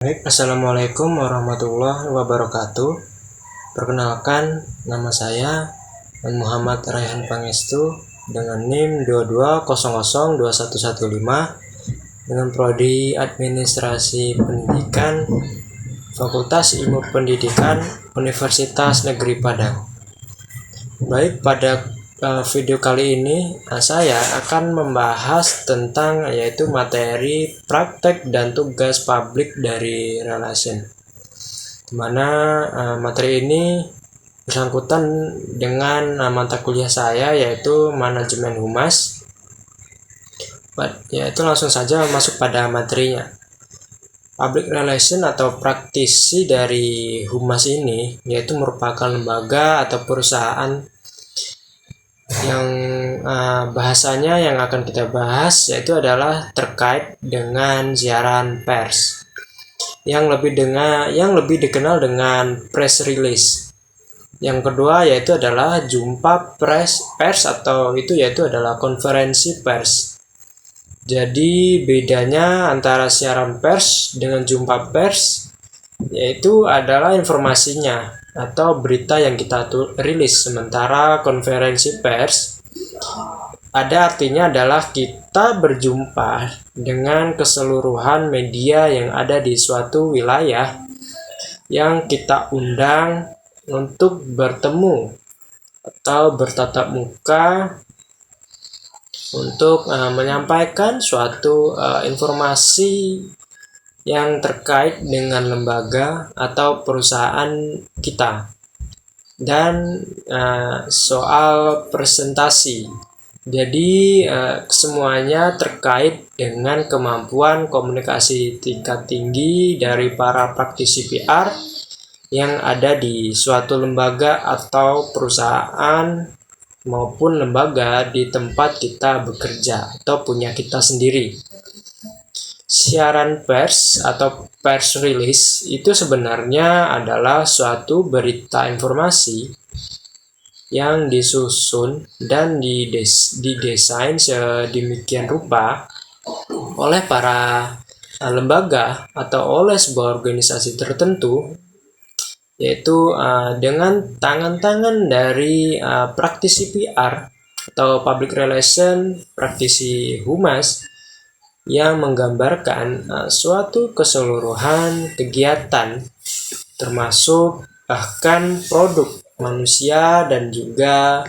Baik, Assalamualaikum warahmatullahi wabarakatuh. Perkenalkan, nama saya Muhammad Raihan Pangestu dengan NIM 22002115 dengan prodi Administrasi Pendidikan Fakultas Ilmu Pendidikan Universitas Negeri Padang. Baik, pada video kali ini saya akan membahas tentang yaitu materi praktek dan tugas public dari relation, dimana materi ini bersangkutan dengan mata kuliah saya yaitu manajemen humas. Yaitu langsung saja masuk pada materinya. Public relation atau praktisi dari humas ini yaitu merupakan lembaga atau perusahaan yang bahasanya yang akan kita bahas yaitu adalah terkait dengan siaran pers yang lebih dikenal dengan press release. Yang kedua yaitu adalah jumpa pers atau itu yaitu adalah konferensi pers. Jadi bedanya antara siaran pers dengan jumpa pers yaitu adalah informasinya atau berita yang kita rilis, sementara konferensi pers ada artinya adalah kita berjumpa dengan keseluruhan media yang ada di suatu wilayah yang kita undang untuk bertemu atau bertatap muka untuk menyampaikan suatu informasi yang terkait dengan lembaga atau perusahaan kita. Dan soal presentasi, jadi semuanya terkait dengan kemampuan komunikasi tingkat tinggi dari para praktisi PR yang ada di suatu lembaga atau perusahaan maupun lembaga di tempat kita bekerja atau punya kita sendiri. Siaran pers atau pers release itu sebenarnya adalah suatu berita informasi yang disusun dan didesain sedemikian rupa oleh para lembaga atau oleh sebuah organisasi tertentu, yaitu dengan tangan-tangan dari praktisi PR atau public relation, praktisi humas yang menggambarkan suatu keseluruhan kegiatan termasuk bahkan produk manusia dan juga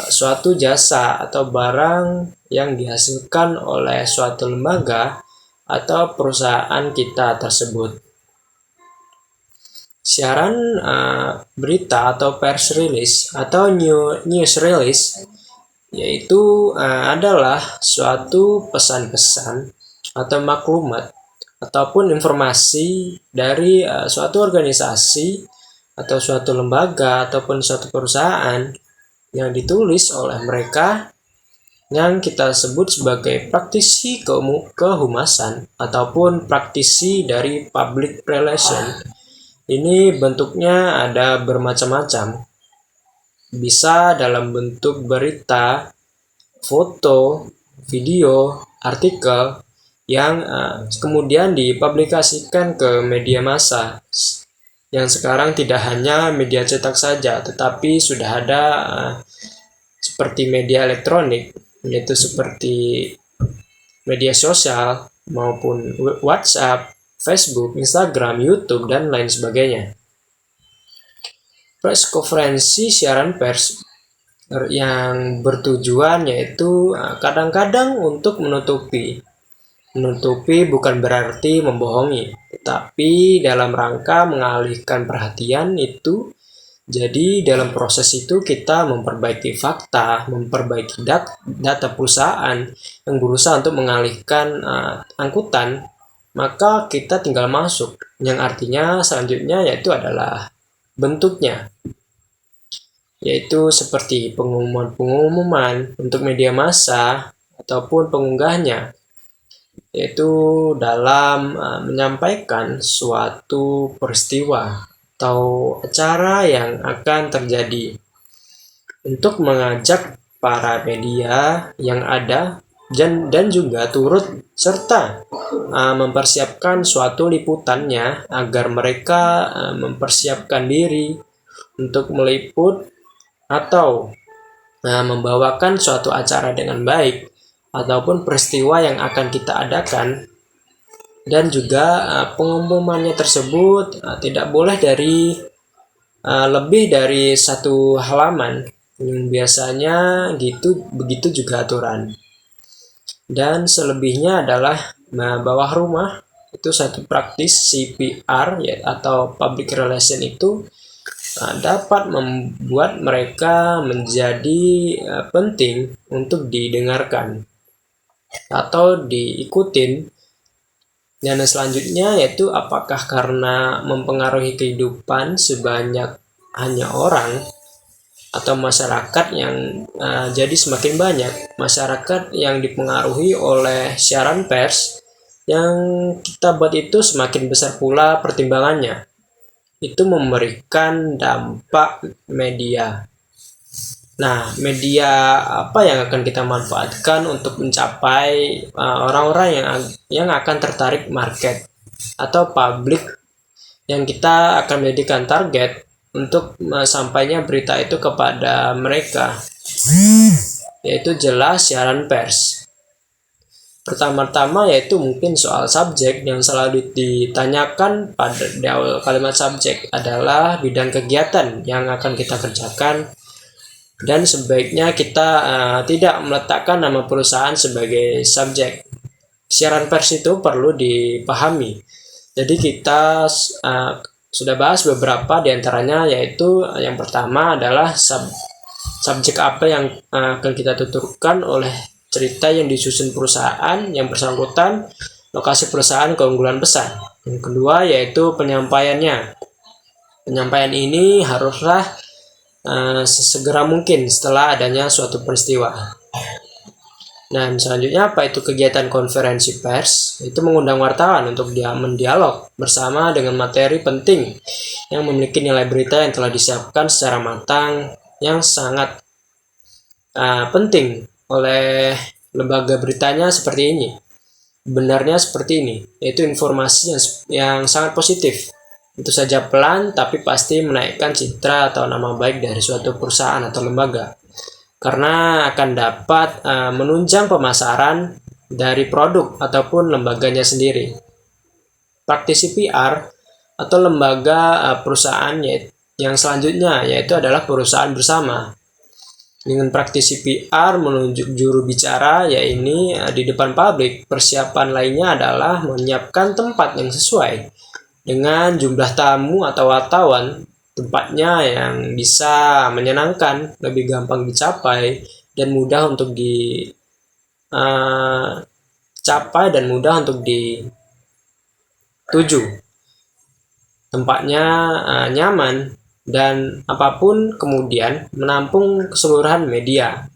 suatu jasa atau barang yang dihasilkan oleh suatu lembaga atau perusahaan kita tersebut. Siaran berita atau pers release atau news release yaitu adalah suatu pesan-pesan atau maklumat ataupun informasi dari suatu organisasi atau suatu lembaga ataupun suatu perusahaan yang ditulis oleh mereka yang kita sebut sebagai praktisi kehumasan ataupun praktisi dari public relation. Ini bentuknya ada bermacam-macam. Bisa dalam bentuk berita, foto, video, artikel yang kemudian dipublikasikan ke media massa. Yang sekarang tidak hanya media cetak saja, tetapi sudah ada seperti media elektronik, yaitu seperti media sosial maupun WhatsApp, Facebook, Instagram, YouTube, dan lain sebagainya. Press konferensi siaran pers yang bertujuan yaitu kadang-kadang untuk menutupi bukan berarti membohongi, tetapi dalam rangka mengalihkan perhatian itu. Jadi dalam proses itu kita memperbaiki fakta, memperbaiki data perusahaan yang berusaha untuk mengalihkan angkutan, maka kita tinggal masuk, yang artinya selanjutnya yaitu adalah bentuknya, yaitu seperti pengumuman untuk media massa ataupun pengunggahnya, yaitu dalam menyampaikan suatu peristiwa atau acara yang akan terjadi untuk mengajak para media yang ada dan juga turut serta mempersiapkan suatu liputannya agar mereka mempersiapkan diri untuk meliput atau membawakan suatu acara dengan baik ataupun peristiwa yang akan kita adakan. Dan juga pengumumannya tersebut tidak boleh dari lebih dari satu halaman. Biasanya begitu juga aturan. Dan selebihnya adalah bawah rumah itu satu praktis CPR atau public relation itu dapat membuat mereka menjadi penting untuk didengarkan atau diikutin. Dan selanjutnya yaitu apakah karena mempengaruhi kehidupan sebanyak hanya orang atau masyarakat yang jadi semakin banyak masyarakat yang dipengaruhi oleh siaran pers yang kita buat itu semakin besar pula pertimbangannya. Itu memberikan dampak media. Nah, media apa yang akan kita manfaatkan untuk mencapai orang-orang yang akan tertarik market atau publik yang kita akan menjadikan target untuk sampainya berita itu kepada mereka, yaitu jelas siaran pers. Pertama-tama yaitu mungkin soal subjek yang selalu ditanyakan pada di awal kalimat subjek adalah bidang kegiatan yang akan kita kerjakan. Dan sebaiknya kita tidak meletakkan nama perusahaan sebagai subjek. Siaran pers itu perlu dipahami. Jadi kita sudah bahas beberapa diantaranya, yaitu yang pertama adalah subjek apa yang akan kita tuturkan oleh cerita yang disusun perusahaan yang bersangkutan, lokasi perusahaan, keunggulan pesan. Yang kedua yaitu penyampaiannya. Penyampaian ini haruslah sesegera mungkin setelah adanya suatu peristiwa. Dan selanjutnya apa itu kegiatan konferensi pers? Itu mengundang wartawan untuk mendialog bersama dengan materi penting yang memiliki nilai berita yang telah disiapkan secara matang, yang sangat penting oleh lembaga beritanya seperti ini. Benarnya seperti ini, yaitu informasi yang sangat positif. Itu saja pelan, tapi pasti menaikkan citra atau nama baik dari suatu perusahaan atau lembaga. Karena akan dapat menunjang pemasaran dari produk ataupun lembaganya sendiri. Praktisi PR atau lembaga perusahaan yang selanjutnya, yaitu adalah perusahaan bersama. Dengan praktisi PR menunjuk juru bicara, yaitu di depan publik. Persiapan lainnya adalah menyiapkan tempat yang sesuai dengan jumlah tamu atau wartawan, tempatnya yang bisa menyenangkan, lebih gampang dicapai, dan mudah untuk dicapai dan mudah untuk dituju. Tempatnya nyaman, dan apapun kemudian menampung keseluruhan media.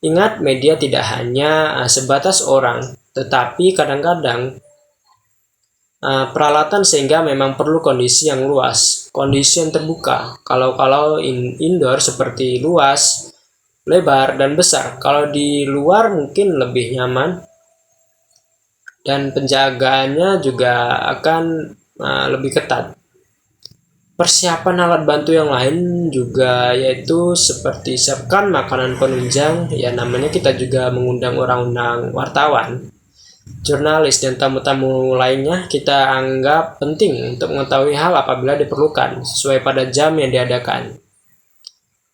Ingat, media tidak hanya sebatas orang, tetapi kadang-kadang peralatan sehingga memang perlu kondisi yang luas, kondisi yang terbuka. Kalau indoor seperti luas, lebar, dan besar. Kalau di luar mungkin lebih nyaman, dan penjagaannya juga akan lebih ketat. Persiapan alat bantu yang lain juga yaitu seperti siapkan makanan penunjang, ya namanya kita juga mengundang orang-orang wartawan, jurnalis, dan tamu-tamu lainnya kita anggap penting untuk mengetahui hal apabila diperlukan sesuai pada jam yang diadakan.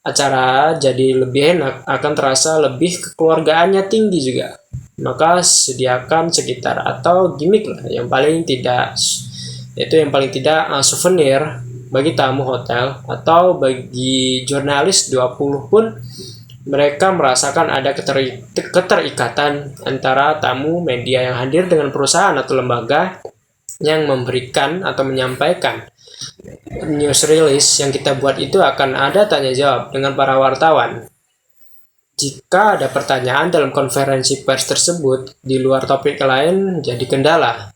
Acara jadi lebih enak, akan terasa lebih kekeluargaannya tinggi juga. Maka sediakan sekitar atau gimmick lah yang paling tidak souvenir bagi tamu hotel atau bagi jurnalis 20 pun. Mereka merasakan ada keterikatan antara tamu media yang hadir dengan perusahaan atau lembaga yang memberikan atau menyampaikan news release yang kita buat. Itu akan ada tanya jawab dengan para wartawan. Jika ada pertanyaan dalam konferensi pers tersebut di luar topik lain jadi kendala.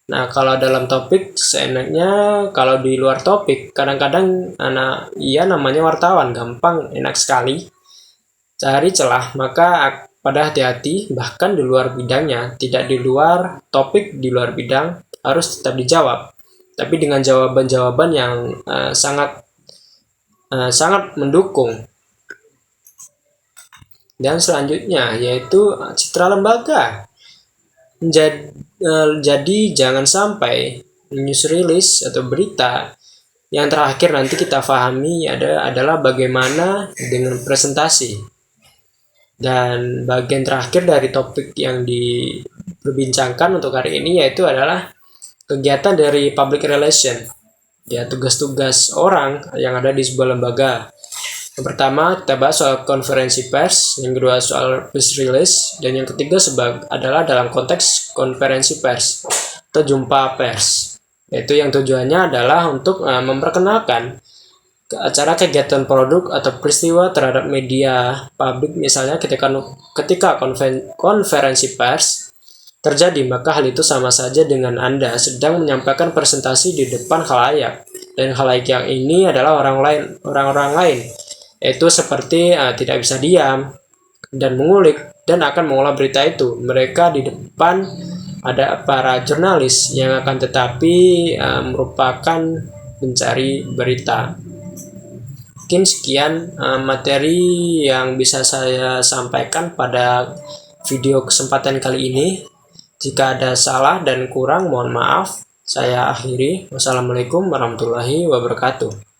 Nah, kalau dalam topik seenaknya, kalau di luar topik kadang-kadang namanya wartawan gampang, enak sekali cari celah, maka pada hati-hati, bahkan di luar bidangnya, tidak di luar topik, di luar bidang, harus tetap dijawab. Tapi dengan jawaban-jawaban yang sangat mendukung. Dan selanjutnya yaitu citra lembaga. Jadi jangan sampai news release atau berita yang terakhir nanti kita pahami adalah bagaimana dengan presentasi. Dan bagian terakhir dari topik yang diperbincangkan untuk hari ini yaitu adalah kegiatan dari public relation. Ya, tugas-tugas orang yang ada di sebuah lembaga. Yang pertama kita bahas soal konferensi pers, yang kedua soal press release, dan yang ketiga adalah dalam konteks konferensi pers atau jumpa pers. Yaitu yang tujuannya adalah untuk memperkenalkan acara kegiatan produk atau peristiwa terhadap media publik, misalnya ketika konferensi pers terjadi, maka hal itu sama saja dengan Anda sedang menyampaikan presentasi di depan khalayak, dan khalayak yang ini adalah orang-orang lain, yaitu seperti tidak bisa diam dan mengulik dan akan mengolah berita itu. Mereka di depan ada para jurnalis yang akan merupakan pencari berita. Mungkin sekian materi yang bisa saya sampaikan pada video kesempatan kali ini. Jika ada salah dan kurang, mohon maaf. Saya akhiri. Wassalamualaikum warahmatullahi wabarakatuh.